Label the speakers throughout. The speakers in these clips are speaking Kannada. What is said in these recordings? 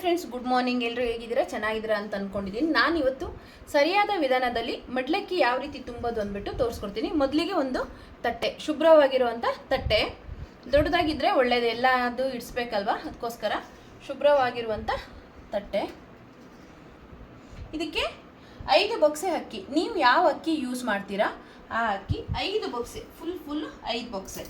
Speaker 1: Friends, good morning. ಎಲ್ಲರೂ ಹೇಗಿದ್ದೀರಾ? ಚೆನ್ನಾಗಿದ್ದೀರಾ ಅಂತ ಅಂದ್ಕೊಂಡಿದ್ದೀನಿ. ನಾನು ಇವತ್ತು ಸರಿಯಾದ ವಿಧಾನದಲ್ಲಿ ಮಡ್ಲಕ್ಕಿ ಯಾವ ರೀತಿ ತುಂಬೋದು ಅಂದ್ಬಿಟ್ಟು ತೋರಿಸ್ಕೊಡ್ತೀನಿ. ಮೊದಲಿಗೆ ಒಂದು ತಟ್ಟೆ, ಶುಭ್ರವಾಗಿರುವಂಥ ತಟ್ಟೆ, ದೊಡ್ಡದಾಗಿದ್ದರೆ ಒಳ್ಳೆಯದು, ಎಲ್ಲ ಅದು ಇಡಿಸ್ಬೇಕಲ್ವ, ಅದಕ್ಕೋಸ್ಕರ ಶುಭ್ರವಾಗಿರುವಂಥ ತಟ್ಟೆ. ಇದಕ್ಕೆ 5 ಬೊಕ್ಸೆ ಅಕ್ಕಿ. ನೀವು ಯಾವ ಅಕ್ಕಿ ಯೂಸ್ ಮಾಡ್ತೀರಾ ಆ ಅಕ್ಕಿ 5 ಬೊಕ್ಸೆ, ಫುಲ್ 5 ಬೊಕ್ಸೆ.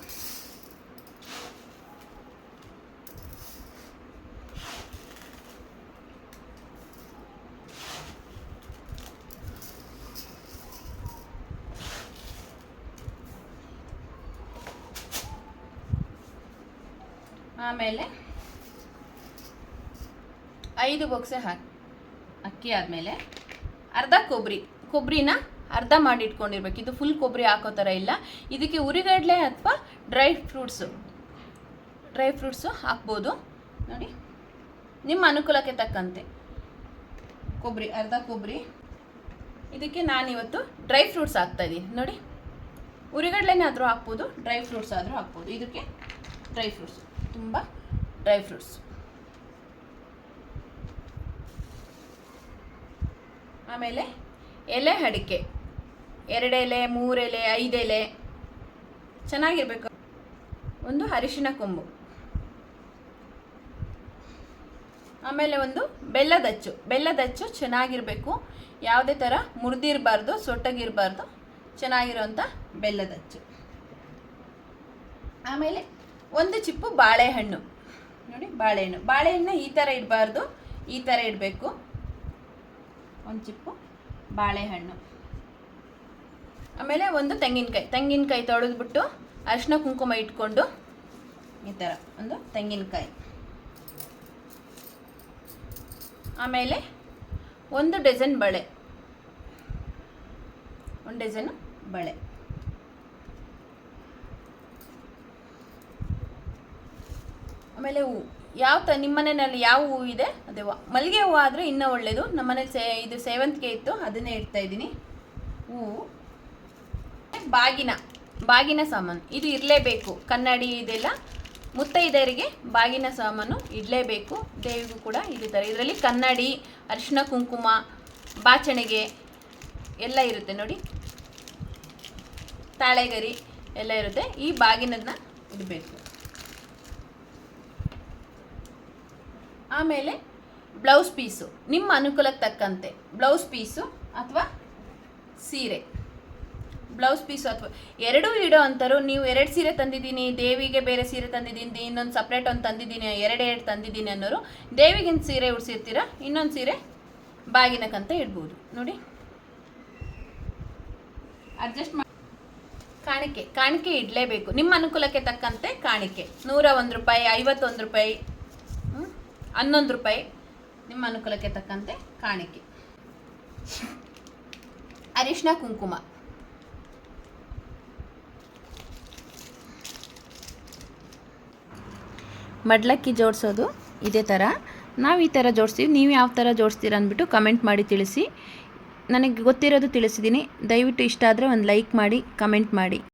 Speaker 1: ಆಮೇಲೆ 5 ಬೊಕ್ಸೆ ಅಕ್ಕಿ ಆದಮೇಲೆ ಅರ್ಧ ಕೊಬ್ಬರಿನ ಅರ್ಧ ಮಾಡಿ ಇಟ್ಕೊಂಡಿರ್ಬೇಕು. ಇದು ಫುಲ್ ಕೊಬ್ಬರಿ ಹಾಕೋ ಥರ ಇಲ್ಲ. ಇದಕ್ಕೆ ಉರಿಗಡಲೆ ಅಥವಾ ಡ್ರೈ ಫ್ರೂಟ್ಸು ಹಾಕ್ಬೋದು. ನೋಡಿ, ನಿಮ್ಮ ಅನುಕೂಲಕ್ಕೆ ತಕ್ಕಂತೆ ಅರ್ಧ ಕೊಬ್ಬರಿ. ಇದಕ್ಕೆ ನಾನಿವತ್ತು ಡ್ರೈ ಫ್ರೂಟ್ಸ್ ಹಾಕ್ತಾಯಿದ್ದೀನಿ. ನೋಡಿ, ಉರಿಗಡಲೆನೇ ಆದರೂ ಹಾಕ್ಬೋದು, ಡ್ರೈ ಫ್ರೂಟ್ಸ್ ಆದರೂ ಹಾಕ್ಬೋದು. ಇದಕ್ಕೆ ಡ್ರೈ ಫ್ರೂಟ್ಸ್, ತುಂಬ ಡ್ರೈ ಫ್ರೂಟ್ಸ್. ಆಮೇಲೆ ಎಲೆ ಅಡಿಕೆ 2 ಎಲೆ, 3 ಎಲೆ, 5 ಎಲೆ ಚೆನ್ನಾಗಿರ್ಬೇಕು. ಒಂದು ಅರಿಶಿನ ಕೊಂಬು. ಆಮೇಲೆ ಒಂದು ಬೆಲ್ಲದಚ್ಚು ಚೆನ್ನಾಗಿರಬೇಕು. ಯಾವುದೇ ಥರ ಮುರಿದಿರಬಾರ್ದು, ಸೊಟ್ಟಾಗಿರಬಾರ್ದು, ಚೆನ್ನಾಗಿರೋಂಥ ಬೆಲ್ಲದಚ್ಚು. ಆಮೇಲೆ ಒಂದು ಚಿಪ್ಪು ಬಾಳೆಹಣ್ಣು. ನೋಡಿ, ಬಾಳೆಹಣ್ಣು ಈ ಥರ ಇಡಬಾರ್ದು, ಈ ಥರ ಇಡಬೇಕು. ಒಂದು ಚಿಪ್ಪು ಬಾಳೆಹಣ್ಣು. ಆಮೇಲೆ ಒಂದು ತೆಂಗಿನಕಾಯಿ ತೊಳೆದ್ಬಿಟ್ಟು ಅರಿಶಿನ ಕುಂಕುಮ ಇಟ್ಕೊಂಡು ಈ ಥರ ಒಂದು ತೆಂಗಿನಕಾಯಿ. ಆಮೇಲೆ 1 ಡಜನ್ ಬಳೆ, 1 ಡಜನ್ ಬಳೆ. ಆಮೇಲೆ ಹೂವು, ನಿಮ್ಮ ಮನೆಯಲ್ಲಿ ಯಾವ ಹೂವು ಇದೆ ಅದೇ ಮಲ್ಲಿಗೆ ಹೂವು ಆದರೆ ಇನ್ನೂ ಒಳ್ಳೆಯದು. ನಮ್ಮ ಮನೇಲಿ ಇದು ಸೇವಂತಿಗೆ ಇತ್ತು, ಅದನ್ನೇ ಇಡ್ತಾ ಇದ್ದೀನಿ. ಹೂವು, ಬಾಗಿನ ಸಾಮಾನು ಇದು ಇರಲೇಬೇಕು. ಕನ್ನಡಿ ಇದೆಲ್ಲ ಮುತ್ತೈದೆಯರಿಗೆ ಬಾಗಿನ ಸಾಮಾನು ಇಡಲೇಬೇಕು. ದೇವಿಗೂ ಕೂಡ ಇದೇ ಥರ. ಇದರಲ್ಲಿ ಕನ್ನಡಿ, ಅರಿಶಿನ ಕುಂಕುಮ, ಬಾಚಣಿಗೆ ಎಲ್ಲ ಇರುತ್ತೆ. ನೋಡಿ, ತಾಳೆಗರಿ ಎಲ್ಲ ಇರುತ್ತೆ. ಈ ಬಾಗಿನದನ್ನ ಇಡಬೇಕು. ಆಮೇಲೆ ಬ್ಲೌಸ್ ಪೀಸು, ನಿಮ್ಮ ಅನುಕೂಲಕ್ಕೆ ತಕ್ಕಂತೆ ಬ್ಲೌಸ್ ಪೀಸು ಅಥವಾ ಸೀರೆ. ಬ್ಲೌಸ್ ಪೀಸು ಅಥವಾ ಎರಡೂ ಇಡೋ ಅಂತಾರು. ನೀವು 2 ಸೀರೆ ತಂದಿದ್ದೀನಿ, ದೇವಿಗೆ ಬೇರೆ ಸೀರೆ ತಂದಿದ್ದೀನಿ, ಇನ್ನೊಂದು ಸಪ್ರೇಟ್ ಒಂದು ತಂದಿದ್ದೀನಿ, 2 ತಂದಿದ್ದೀನಿ ಅನ್ನೋರು ದೇವಿಗಿನ ಸೀರೆ ಉಡ್ಸಿರ್ತೀರ, ಇನ್ನೊಂದು ಸೀರೆ ಬಾಗಿನಕ್ಕಂತ ಇಡ್ಬೋದು. ನೋಡಿ, ಅಡ್ಜಸ್ಟ್ ಮಾಡಿ. ಕಾಣಿಕೆ ಇಡಲೇಬೇಕು, ನಿಮ್ಮ ಅನುಕೂಲಕ್ಕೆ ತಕ್ಕಂತೆ ಕಾಣಿಕೆ. 101 ರೂಪಾಯಿ, 51 ರೂಪಾಯಿ, 11 ರೂಪಾಯಿ, ನಿಮ್ಮ ಅನುಕೂಲಕ್ಕೆ ತಕ್ಕಂತೆ ಕಾಣಿಕೆ. ಅರಿಶಿನ ಕುಂಕುಮ. ಮಡ್ಲಕ್ಕಿ ಜೋಡಿಸೋದು ಇದೇ ಥರ. ನಾವು ಈ ಥರ ಜೋಡಿಸ್ತೀವಿ, ನೀವು ಯಾವ ಥರ ಜೋಡಿಸ್ತೀರ ಅಂದ್ಬಿಟ್ಟು ಕಮೆಂಟ್ ಮಾಡಿ ತಿಳಿಸಿ. ನನಗೆ ಗೊತ್ತಿರೋದು ತಿಳಿಸಿದ್ದೀನಿ. ದಯವಿಟ್ಟು ಇಷ್ಟ ಆದರೆ ಒಂದು ಲೈಕ್ ಮಾಡಿ, ಕಮೆಂಟ್ ಮಾಡಿ.